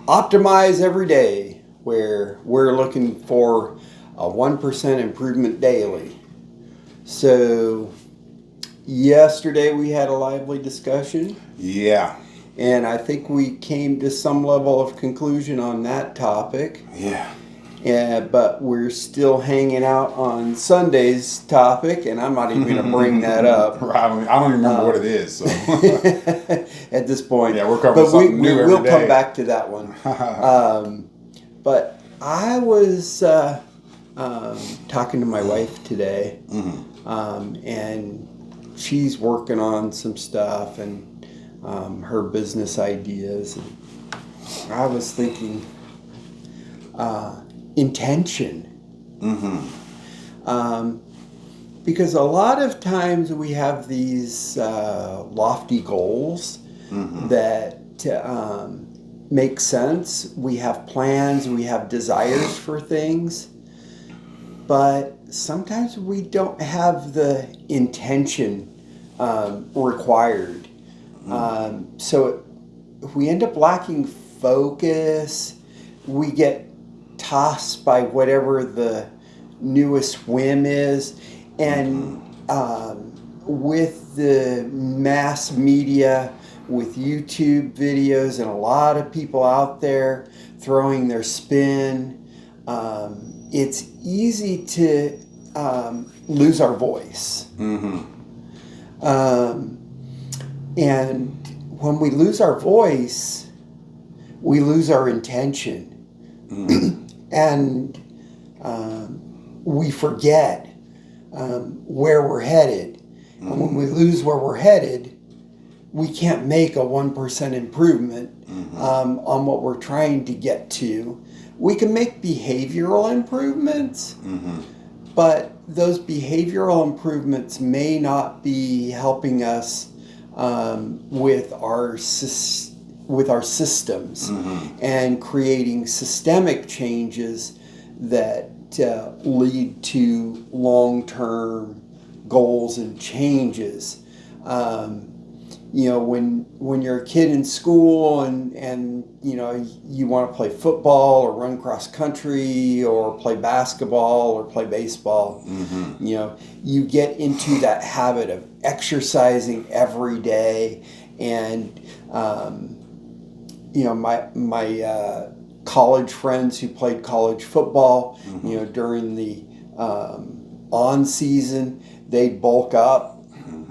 Optimize Every Day, where we're looking for a 1% improvement daily. So, yesterday we had a lively discussion, Yeah. and I think we came to some level of conclusion on that topic. Yeah. But we're still hanging out on Sunday's topic, and I'm not even going to bring that up. I don't even remember what it is. So. At this point. Yeah, we're covering something new every we'll day. come back to that one. But I was talking to my wife today, and she's working on some stuff and her business ideas. And I was thinking intention. Because a lot of times we have these lofty goals that make sense. We have plans, we have desires for things, but sometimes we don't have the intention required. So if we end up lacking focus, we get tossed by whatever the newest whim is. And with the mass media, with YouTube videos and a lot of people out there throwing their spin, it's easy to lose our voice. And when we lose our voice, we lose our intention. And we forget where we're headed. And when we lose where we're headed, we can't make a 1% improvement on what we're trying to get to. We can make behavioral improvements, but those behavioral improvements may not be helping us with our systems and creating systemic changes that lead to long-term goals and changes. When you're a kid in school and you want to play football or run cross country or play basketball or play baseball, you get into that habit of exercising every day. And my college friends who played college football, during the on season, they'd bulk up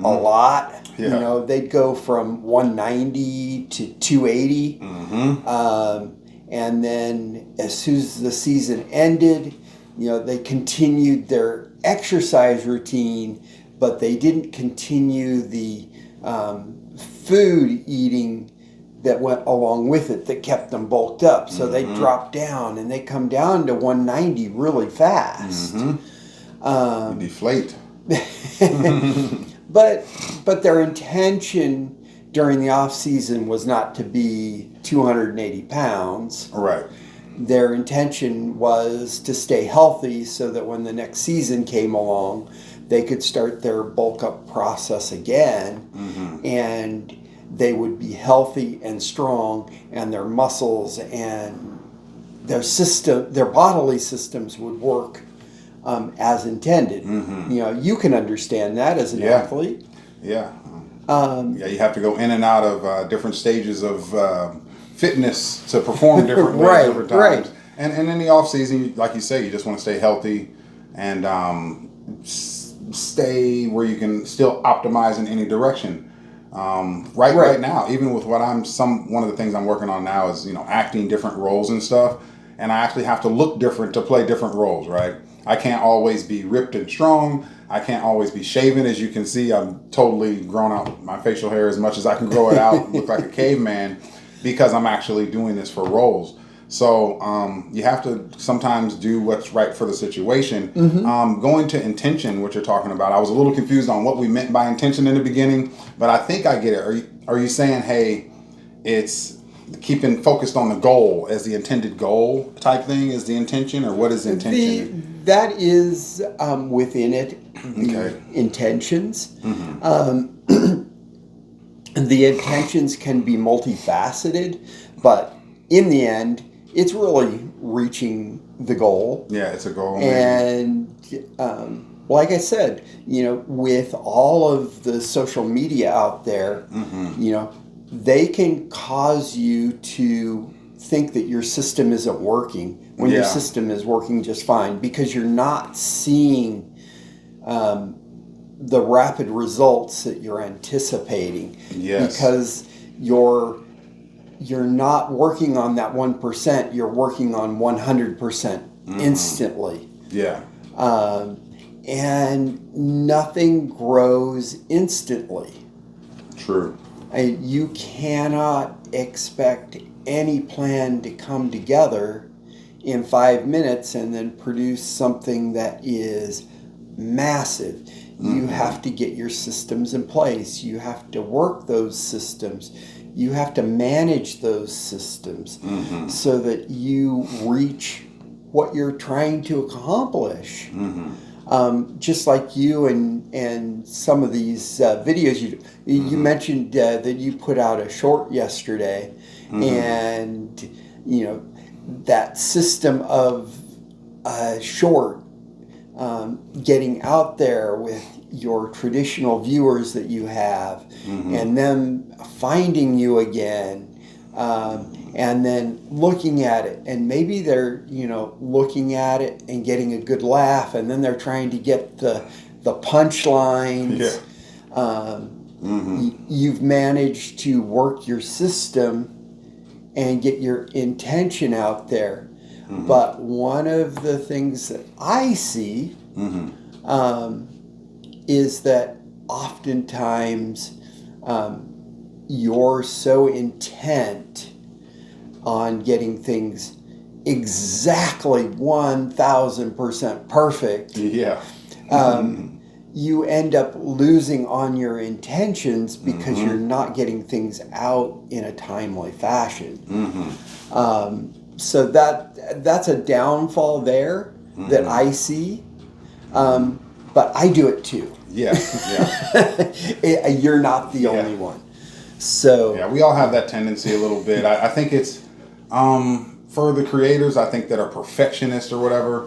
a lot. Yeah. They'd go from 190 to 280. And then as soon as the season ended, they continued their exercise routine, but they didn't continue the food eating that went along with it that kept them bulked up. So they drop down and they come down to 190 really fast. You deflate. But their intention during the off season was not to be 280 pounds. Right. Their intention was to stay healthy so that when the next season came along, they could start their bulk up process again, and they would be healthy and strong, and their muscles and their bodily systems would work as intended. You can understand that as an athlete. Yeah. You have to go in and out of different stages of fitness to perform different ways over time. Right. And in the off season, like you say, you just want to stay healthy and stay where you can still optimize in any direction. Right now, even with what one of the things I'm working on now is, acting different roles and stuff. And I actually have to look different to play different roles, right? I can't always be ripped and strong. I can't always be shaven. As you can see, I'm totally grown out my facial hair as much as I can grow it out, look like a caveman, because I'm actually doing this for roles. So you have to sometimes do what's right for the situation. Going to intention, what you're talking about, I was a little confused on what we meant by intention in the beginning, but I think I get it. Are you saying, hey, it's keeping focused on the goal as the intended goal type thing is the intention, or what is intention? That is within it, the intentions. The intentions can be multifaceted, but in the end, it's really reaching the goal. Yeah, it's a goal. And like I said, with all of the social media out there, they can cause you to think that your system isn't working when your system is working just fine, because you're not seeing the rapid results that you're anticipating. Yes. Because you're not working on that 1%, you're working on 100% instantly. Yeah. And nothing grows instantly. True. You cannot expect any plan to come together in 5 minutes and then produce something that is massive. You have to get your systems in place. You have to work those systems. You have to manage those systems so that you reach what you're trying to accomplish. Just like you and some of these videos you mentioned that you put out a short yesterday, and that system of short, getting out there with your traditional viewers that you have, and them finding you again, and then looking at it, and maybe they're looking at it and getting a good laugh, and then they're trying to get the punchlines. You've managed to work your system and get your intention out there. But one of the things that I see is that oftentimes you're so intent on getting things exactly 1,000% perfect. You end up losing on your intentions because you're not getting things out in a timely fashion. So that's a downfall there that I see. But I do it too. Yeah. You're not the only one. So yeah, we all have that tendency a little bit. I think it's for the creators, I think, that are perfectionists or whatever.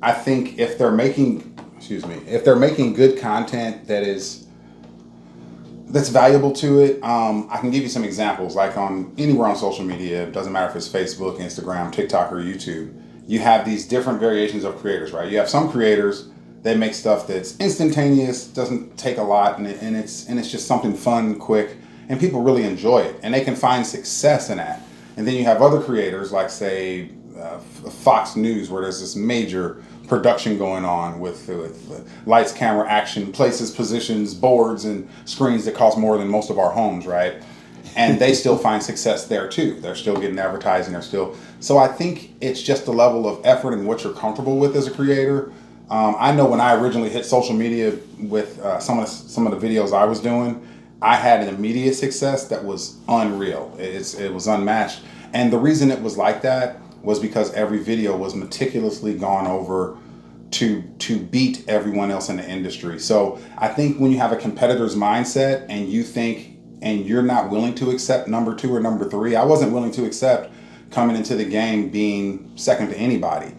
I think if they're making good content that's valuable to it, I can give you some examples. Like anywhere on social media, it doesn't matter if it's Facebook, Instagram, TikTok, or YouTube. You have these different variations of creators, right? You have some creators that make stuff that's instantaneous, doesn't take a lot, and it's just something fun, quick, and people really enjoy it, and they can find success in that. And then you have other creators, like say Fox News, where there's this major production going on with lights, camera, action, places, positions, boards, and screens that cost more than most of our homes, right? And they still find success there too. They're still getting advertising. So I think it's just the level of effort and what you're comfortable with as a creator. I know when I originally hit social media with some of the videos I was doing, I had an immediate success that was unreal. It was unmatched. And the reason it was like that was because every video was meticulously gone over to beat everyone else in the industry. So I think when you have a competitor's mindset and you think, and you're not willing to accept number 2 or number 3, I wasn't willing to accept coming into the game being second to anybody.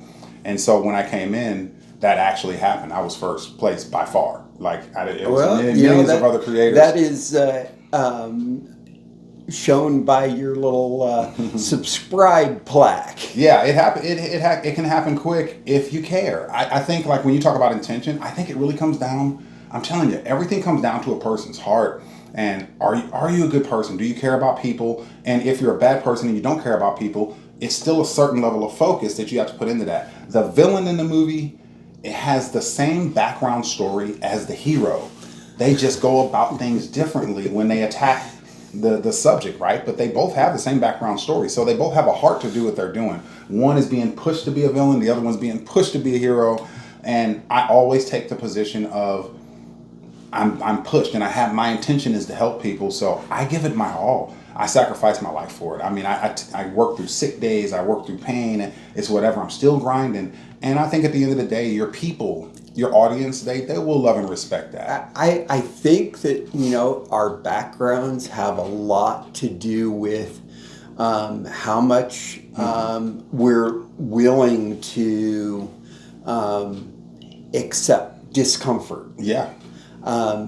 And so when I came in, that actually happened. I was first place by far. It was millions of other creators. That is shown by your little subscribe plaque. Yeah, it happened. It can happen quick if you care. I think when you talk about intention, I think it really comes down. I'm telling you, everything comes down to a person's heart. And are you a good person? Do you care about people? And if you're a bad person and you don't care about people, it's still a certain level of focus that you have to put into that. The villain in the movie, it has the same background story as the hero. They just go about things differently when they attack the subject, right? But they both have the same background story. So they both have a heart to do what they're doing. One is being pushed to be a villain. The other one's being pushed to be a hero. And I always take the position of I'm pushed, and my intention is to help people. So I give it my all. I sacrifice my life for it. I mean, I work through sick days. I work through pain. It's whatever. I'm still grinding. And I think at the end of the day, your people, your audience, they will love and respect that. I think that, our backgrounds have a lot to do with how much we're willing to accept discomfort. Yeah.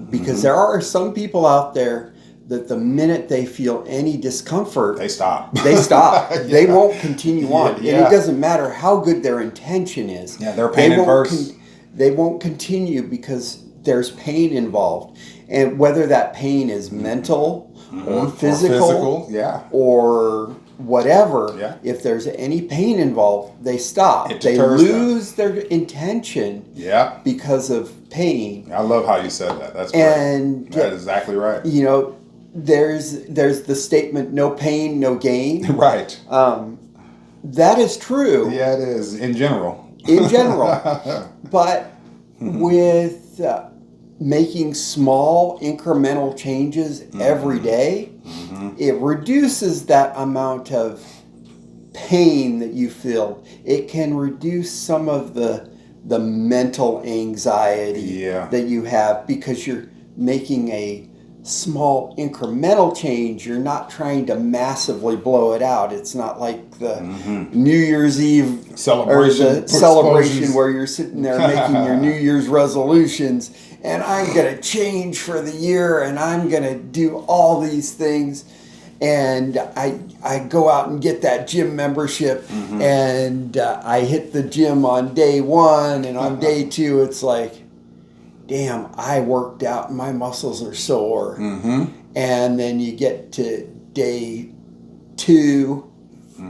Because there are some people out there that the minute they feel any discomfort, They stop. they stop. Yeah. They won't continue on. Yeah. And it doesn't matter how good their intention is. Yeah, they're pain adverse. They won't continue because there's pain involved. And whether that pain is mental or physical, yeah, or whatever, Yeah. if there's any pain involved, they stop. It They deters them. lose their intention Yeah. because of pain. I love how you said that. That's great. And That is exactly right. you know, there's the statement, no pain, no gain. Right. That is true Yeah, it is in general. in general. But with making small incremental changes every day, it reduces that amount of pain that you feel. It can reduce some of the mental anxiety Yeah. that you have because you're making a small incremental change. You're not trying to massively blow it out. It's not like the New Year's Eve Celebration, or the put celebration explosions. where you're sitting there making your New Year's resolutions, and I'm gonna change for the year, and I'm gonna do all these things, and I go out and get that gym membership, and I hit the gym on day one, and on day two it's like, damn, I worked out and my muscles are sore. And then you get to day two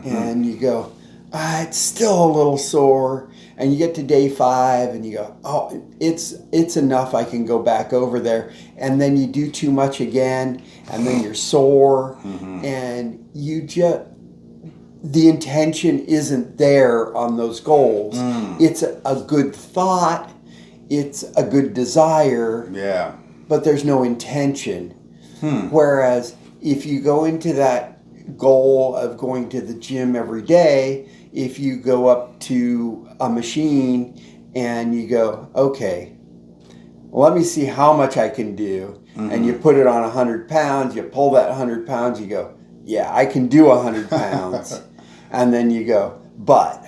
and you go, it's still a little sore. And you get to day 5 and you go, oh, it's enough. I can go back over there. And then you do too much again, and then you're sore, and you just, the intention isn't there on those goals. It's a good thought. It's a good desire, Yeah. but there's no intention. Whereas if you go into that goal of going to the gym every day, if you go up to a machine and you go, okay, let me see how much I can do, and you put it on 100 pounds, you pull that 100 pounds, you go, yeah, I can do 100 pounds. And then you go, but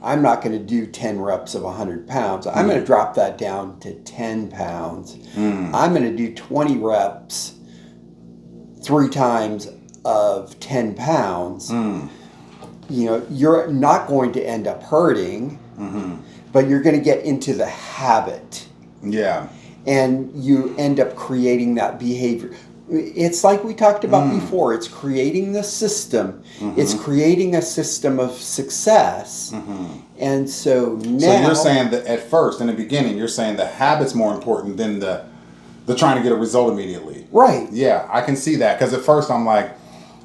I'm not going to do 10 reps of 100 pounds. I'm going to drop that down to 10 pounds. I'm going to do 20 reps 3 times of 10 pounds. You know, you're not going to end up hurting, but you're going to get into the habit. Yeah. And you end up creating that behavior. It's like we talked about before. It's creating the system. It's creating a system of success. And so now... So you're saying that at first, in the beginning, you're saying the habit's more important than the trying to get a result immediately. Right. Yeah, I can see that. Because at first I'm like,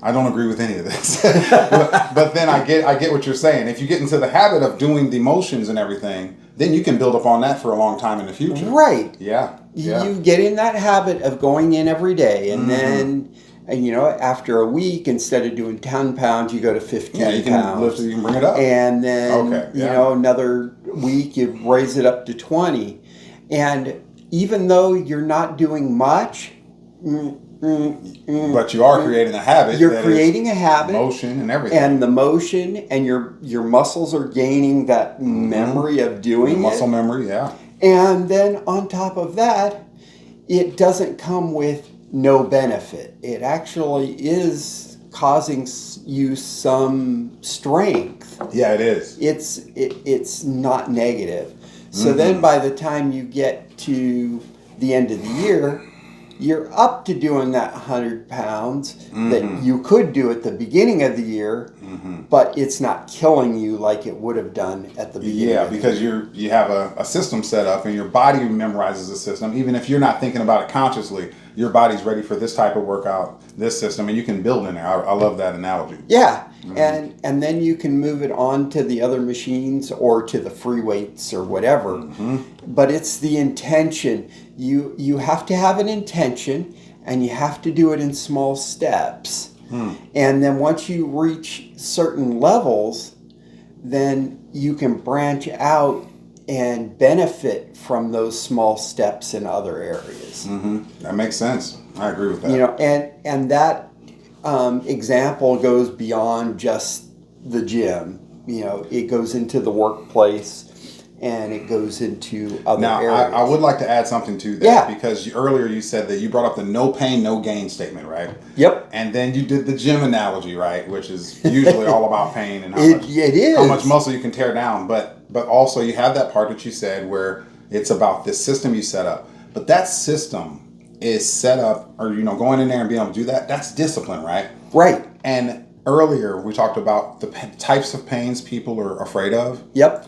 I don't agree with any of this. but then I get what you're saying. If you get into the habit of doing the motions and everything, then you can build up on that for a long time in the future. Right. Yeah. Yeah. You get in that habit of going in every day, and then, you know, after a week, instead of doing 10 pounds, you go to 15 Yeah, you can pounds. lift it, you can bring it up. And then, Okay, you yeah. know, another week, you raise it up to 20. And even though you're not doing much, But you are creating a habit. you're that creating is a habit. motion and everything. And the motion, and your muscles are gaining that memory of doing muscle it. memory, yeah. And then on top of that, it doesn't come with no benefit. It actually is causing you some strength. Yeah, it is. It's not negative. So then by the time you get to the end of the year, you're up to doing that 100 pounds that you could do at the beginning of the year, but it's not killing you like it would have done at the beginning. Yeah, of the because year. you have a system set up and your body memorizes the system. Even if you're not thinking about it consciously, your body's ready for this type of workout, this system, and you can build in there. I love that analogy. Yeah, and then you can move it on to the other machines or to the free weights or whatever. But it's the intention. You have to have an intention, and you have to do it in small steps. And then once you reach certain levels, then you can branch out and benefit from those small steps in other areas. That makes sense. I agree with that. You know, and that example goes beyond just the gym. You know, it goes into the workplace and it goes into other Now, areas. I would like to add something to that Yeah. because earlier you said that you brought up the no pain, no gain statement, right? Yep. And then you did the gym analogy, right? Which is usually all about pain and It is. how much muscle you can tear down. But also you have that part that you said where it's about this system you set up. But that system is set up, or going in there and being able to do that. That's discipline, right? Right. And earlier we talked about the types of pains people are afraid of. Yep.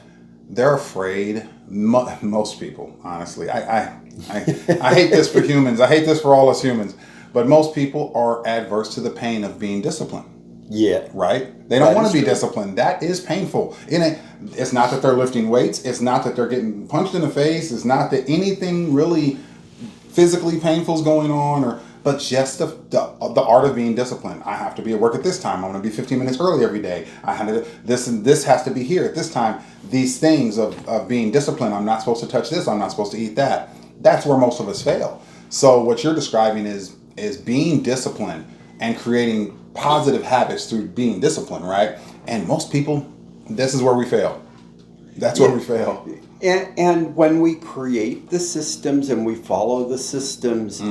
They're afraid. Most people, honestly, I hate this for humans. I hate this for all us humans. But most people are adverse to the pain of being disciplined. Yeah. Right? They don't That want is to be true. disciplined. That is painful. It's not that they're lifting weights. It's not that they're getting punched in the face. It's not that anything really physically painful is going on, but just the art of being disciplined. I have to be at work at this time. I'm going to be 15 minutes early every day. I had to, this and this has to be here at this time. These things of being disciplined. I'm not supposed to touch this. I'm not supposed to eat that. That's where most of us fail. So what you're describing is being disciplined and creating positive habits through being disciplined, right? And most people, this is where we fail. That's where we fail. And when we create the systems and we follow the systems,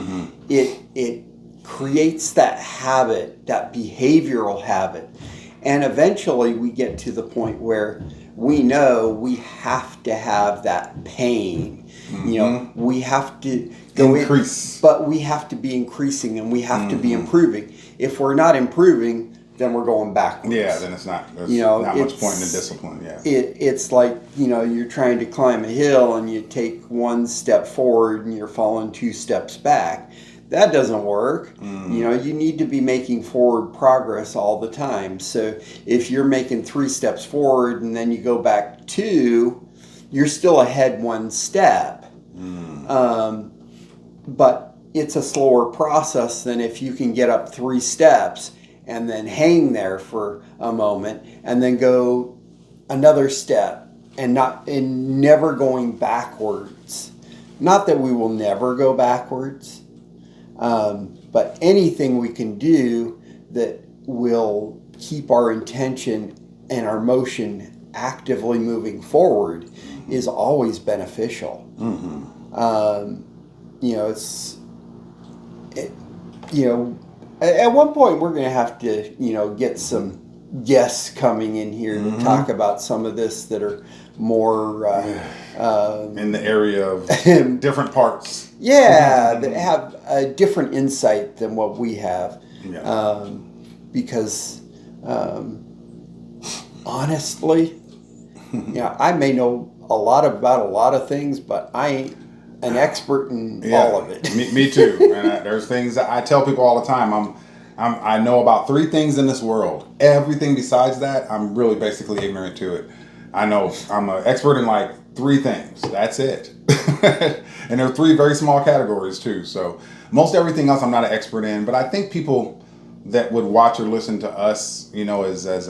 it creates that habit, that behavioral habit. And eventually we get to the point where we know we have to have that pain. We have to go Increase. but we have to be increasing and we have to be improving. If we're not improving, then we're going backwards. Yeah, then there's not much point in the discipline. Yeah. It's like, you're trying to climb a hill and you take one step forward and you're falling 2 steps back. That doesn't work. You need to be making forward progress all the time. So if you're making 3 steps forward and then you go back 2, you're still ahead 1 step. But it's a slower process than if you can get up 3 steps and then hang there for a moment and then go another step and never going backwards. Not that we will never go backwards, but anything we can do that will keep our intention and our motion actively moving forward is always beneficial. At one point we're going to have to, get some guests coming in here to talk about some of this that are more in the area of different parts. Yeah, that have a different insight than what we have. Yeah. Because honestly, I may know a lot about a lot of things, but I ain't an expert in all of it. Me too. And there's things that I tell people all the time. I know about 3 things in this world. Everything besides that, I'm really basically ignorant to it. I know I'm an expert in like 3 things. That's it. And there are 3 very small categories too. So most everything else I'm not an expert in. But I think people that would watch or listen to us, as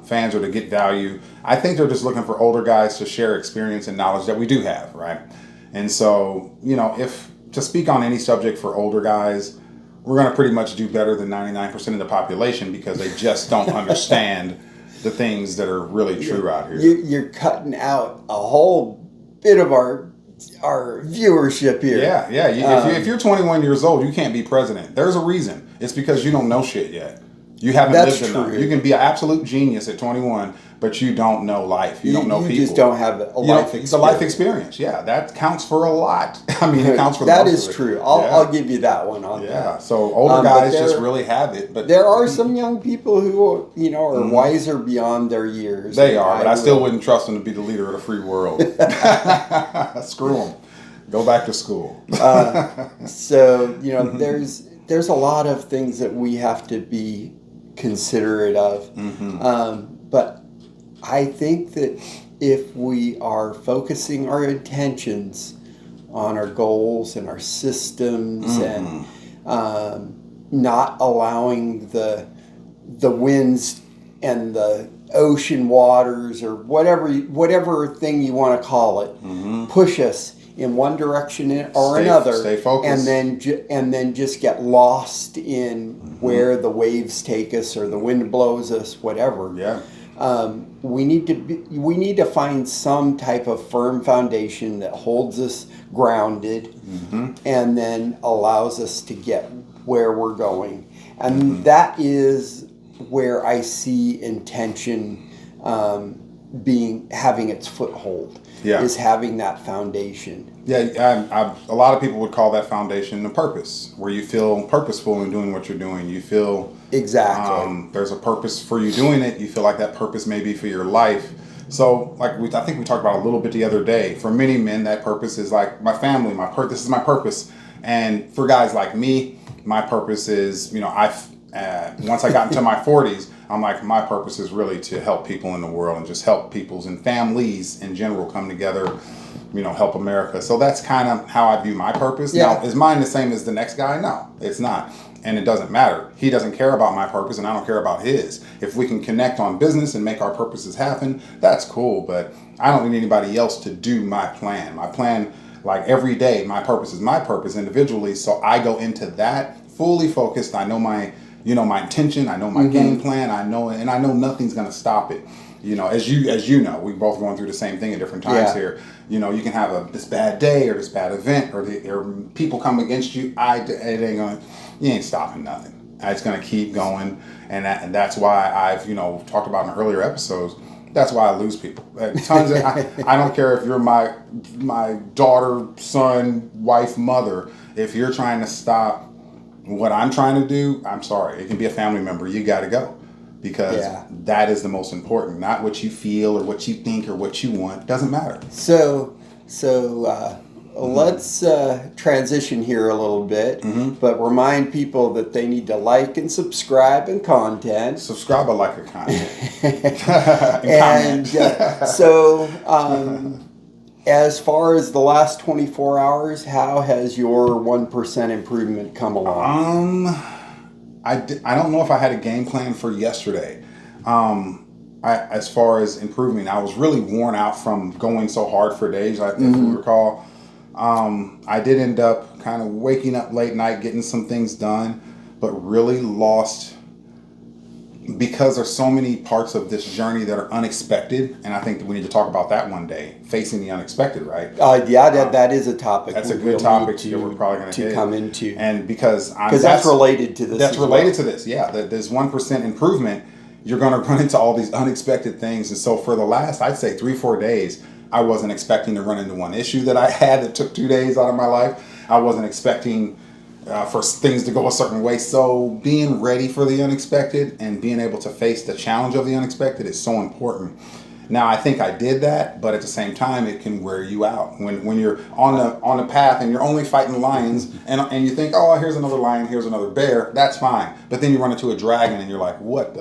fans or to get value, I think they're just looking for older guys to share experience and knowledge that we do have, right? And so, if to speak on any subject for older guys, we're going to pretty much do better than 99% of the population because they just don't understand the things that are really true out here. You're cutting out a whole bit of our viewership here. Yeah. If you're 21 years old, you can't be president. There's a reason. It's because you don't know shit yet. You haven't lived enough. You can be an absolute genius at 21, but you don't know life. You don't know people. You just don't have a life experience. The life experience, yeah, that counts for a lot. I mean, it counts for that most is of it. true. I'll give you that one on that. Yeah, so older guys just really have it. But there are some young people who are wiser beyond their years. They are, but I still wouldn't trust them to be the leader of the free world. Screw them. Go back to school. So there's a lot of things that we have to be considerate of. But I think that if we are focusing our intentions on our goals and our systems and not allowing the winds and the ocean waters or whatever thing you want to call it push us in one direction or another, stay focused, and then just get lost in where the waves take us or the wind blows us, whatever. Yeah. We need to find some type of firm foundation that holds us grounded, and then allows us to get where we're going. And that is where I see intention having its foothold. Yeah. Is having that foundation. Yeah, a lot of people would call that foundation a purpose, where you feel purposeful in doing what you're doing. You feel Exactly. there's a purpose for you doing it. You feel like that purpose may be for your life. So, like I think we talked about a little bit the other day. For many men, that purpose is like my family. This is my purpose. And for guys like me, my purpose is, once I got into my 40s, I'm like, my purpose is really to help people in the world and just help peoples and families in general come together, help America. So that's kind of how I view my purpose. Yeah. Now, is mine the same as the next guy? No, it's not. And it doesn't matter. He doesn't care about my purpose and I don't care about his. If we can connect on business and make our purposes happen, that's cool. But I don't need anybody else to do my plan. My plan, like every day, my purpose is my purpose individually. So I go into that fully focused. I know my intention. I know my game plan. I know nothing's going to stop it. As you know, we're both going through the same thing at different times here. You can have this bad day or this bad event or people come against you. You ain't stopping nothing. It's going to keep going. And that's why I've, talked about in earlier episodes. That's why I lose people. Tons of, I don't care if you're my daughter, son, wife, mother. If you're trying to stop what I'm trying to do, I'm sorry. It can be a family member. You got to go. Because that is the most important. Not what you feel or what you think or what you want. Doesn't matter. So let's transition here a little bit, but remind people that they need to like and subscribe and content. Subscribe or like a content. And as far as the last 24 hours, how has your 1% improvement come along? I don't know if I had a game plan for yesterday. As far as improving, I was really worn out from going so hard for days, if you recall. I did end up kind of waking up late night, getting some things done, but really lost because there's so many parts of this journey that are unexpected. And I think that we need to talk about that one day, facing the unexpected, right? That is a topic. That's a good topic that we're probably going to come into. And because that's related to this. That's related to this, yeah. There's 1% improvement. You're going to run into all these unexpected things. And so for the last, I'd say 3-4 days, I wasn't expecting to run into one issue that I had that took 2 days out of my life. I wasn't expecting for things to go a certain way. So being ready for the unexpected and being able to face the challenge of the unexpected is so important. Now, I think I did that, but at the same time, it can wear you out. When you're on the path and you're only fighting lions and you think, oh, here's another lion, here's another bear, that's fine. But then you run into a dragon and you're like, what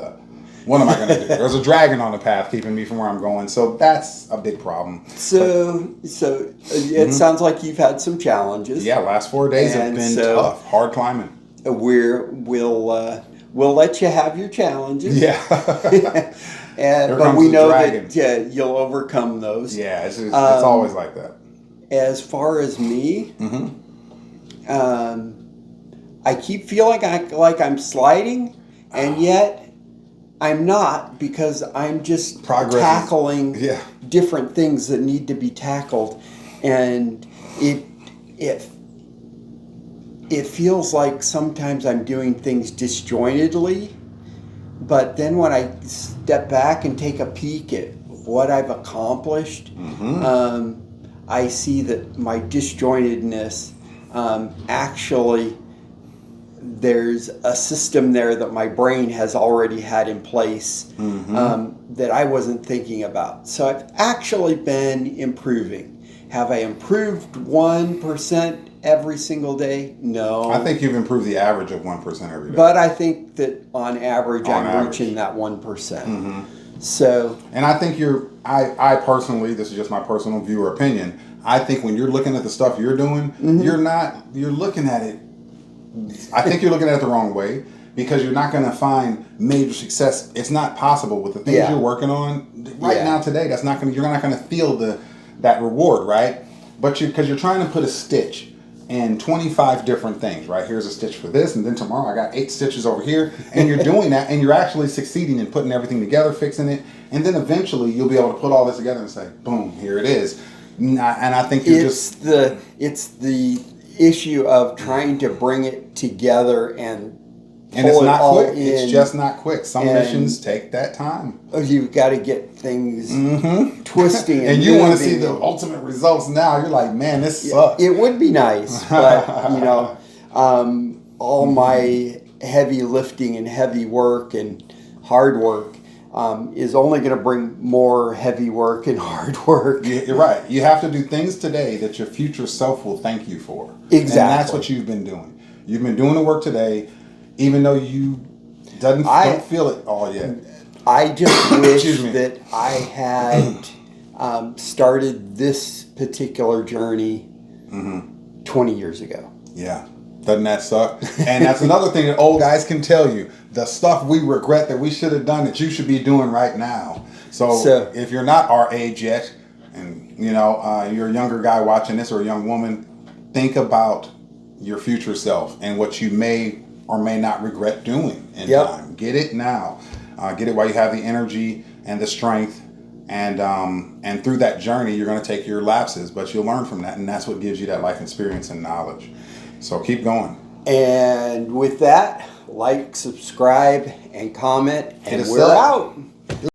am I going to do? There's a dragon on the path keeping me from where I'm going. So that's a big problem. So it sounds like you've had some challenges. Yeah, last 4 days have been tough, hard climbing. We'll let you have your challenges. Yeah. But we know that you'll overcome those. Yeah, it's always like that. As far as me, I keep feeling like I'm sliding, and yet I'm not, because I'm just tackling different things that need to be tackled, and it feels like sometimes I'm doing things disjointedly, but then when I step back and take a peek at what I've accomplished, I see that my disjointedness actually, there's a system there that my brain has already had in place that I wasn't thinking about. So I've actually been improving. Have I improved 1% every single day? No. I think you've improved the average of 1% every day. But I think that on average, I'm reaching that 1%. So. And I think I personally, this is just my personal view or opinion, I think when you're looking at the stuff you're doing, you're looking at it, I think you're looking at it the wrong way, because you're not going to find major success. It's not possible with the things you're working on right now today. You're not going to feel that reward, right? But because you're trying to put a stitch in 25 different things, right? Here's a stitch for this, and then tomorrow I got 8 stitches over here, and you're doing that, and you're actually succeeding in putting everything together, fixing it, and then eventually you'll be able to put all this together and say, boom, here it is. And I think you're It's the issue of trying to bring it together and and it's pull it not all quick. in. It's just not quick. Some And- missions take that time. You've got to get things twisting And you want to moving see the and- ultimate results now. You're like, man, this sucks. It would be nice, but you know, all my heavy lifting and heavy work and hard work is only going to bring more heavy work and hard work. You're right. You have to do things today that your future self will thank you for. Exactly. And that's what you've been doing. You've been doing the work today, even though you don't feel it all yet. I just Excuse wish me. that I had started this particular journey 20 years ago. Yeah. Doesn't that suck? And that's another thing that old guys can tell you. The stuff we regret that we should have done that you should be doing right now. So if you're not our age yet, and you know you're a younger guy watching this or a young woman, think about your future self and what you may or may not regret doing in time. Get it now. Get it while you have the energy and the strength. And through that journey, you're going to take your lapses, but you'll learn from that, and that's what gives you that life experience and knowledge. So keep going. And with that, like, subscribe, and comment, and Hit us we're up. out.